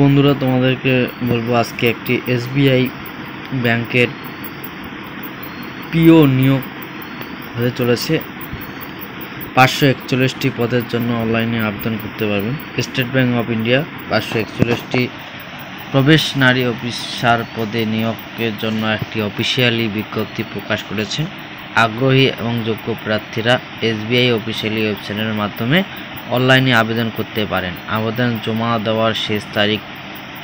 বন্ধুরা, তোমাদেরকে বলবো আজকে একটি এসবিআই ব্যাংকের পিও নিয়োগ হতে চলেছে। 541টি পদের জন্য অনলাইনে আবেদন করতে পারবেন। স্টেট ব্যাংক অফ ইন্ডিয়া 541টি প্রবেশনারি অফিসার পদে নিয়োগের জন্য একটি অফিসিয়ালি বিজ্ঞপ্তি প্রকাশ করেছে। আগ্রহী এবং যোগ্য প্রার্থীরা এসবিআই অফিসিয়ালি ওয়েবসাইটের মাধ্যমে অনলাইনে আবেদন করতে পারেন। আবেদন জমা দেওয়ার শেষ তারিখ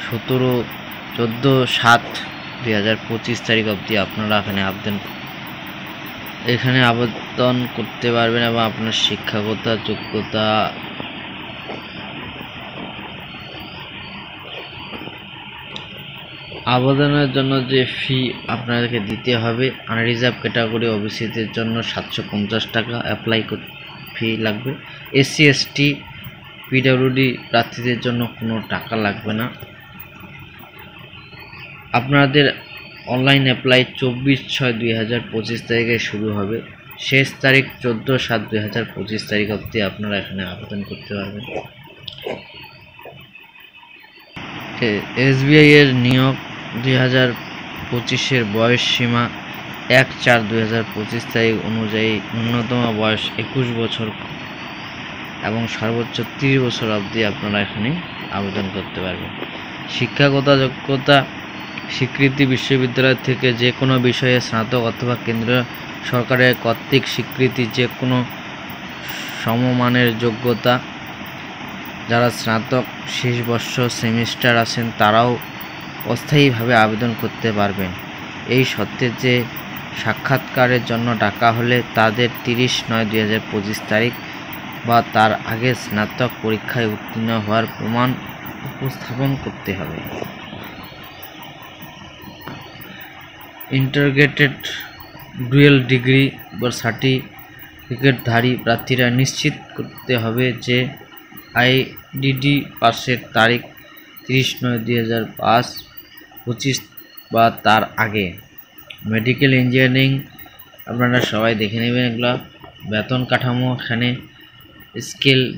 14/7/2025 তারিখ অবধি আপনারা এখানে আবেদন করতে পারবেন এবং আপনার শিক্ষাগত যোগ্যতা আবেদনের জন্য যে ফি আপনাদেরকে দিতে হবে, আনরিজার্ভ ক্যাটাগরি ওবিসিদের জন্য 750 টাকা অ্যাপ্লাই ফি লাগবে। এসসি এসটি পিডব্লিউডি প্রার্থীদের জন্য কোনো টাকা লাগবে না। আপনাদের অনলাইন অ্যাপ্লাই 24/6/2025 তারিখে শুরু হবে। শেষ তারিখ 14/7/2025 তারিখ অবধি আপনারা এখানে আবেদন করতে পারবেন। এসবিআই এর নিয়োগ 2025-এর বয়স সীমা 1/4/2025 তারিখ অনুযায়ী ন্যূনতম বয়স 21 বছর এবং সর্বোচ্চ 30 বছর অবধি আপনারা এখানে আবেদন করতে পারবেন। শিক্ষাগত যোগ্যতা স্বীকৃতি বিশ্ববিদ্যালয় থেকে যে কোনো বিষয়ে স্নাতক অথবা কেন্দ্রীয় সরকারের কর্তৃক স্বীকৃতি যে কোনো সমমানের যোগ্যতা। যারা স্নাতক শেষ বর্ষ সেমিস্টার আছেন তারাও অস্থায়ীভাবে আবেদন করতে পারবেন। এই শর্তে যে সাক্ষাৎকারের জন্য ডাকা হলে তাদের 30/9/2025 তারিখ বা তার আগে স্নাতক পরীক্ষায় উত্তীর্ণ হওয়ার প্রমাণ উপস্থাপন করতে হবে। ইন্টারগ্রেটেড ডুয়েল ডিগ্রি বা সার্টিফিকেটধারী প্রার্থীরা নিশ্চিত করতে হবে যে আইডিডি পাসের তারিখ 30/9/2025 বা তার আগে। মেডিকেল ইঞ্জিনিয়ারিং আপনারা সবাই দেখে নেবেন। এগুলো বেতন কাঠামো এখানে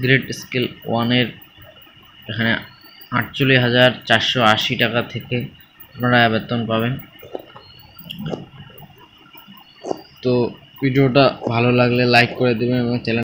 গ্রেড স্কেল 1-এর এখানে 48,480 টাকা থেকে আপনারা বেতন পাবেন। তো ভিডিওটা ভালো লাগলে লাইক করে দেবেন এবং চ্যানেল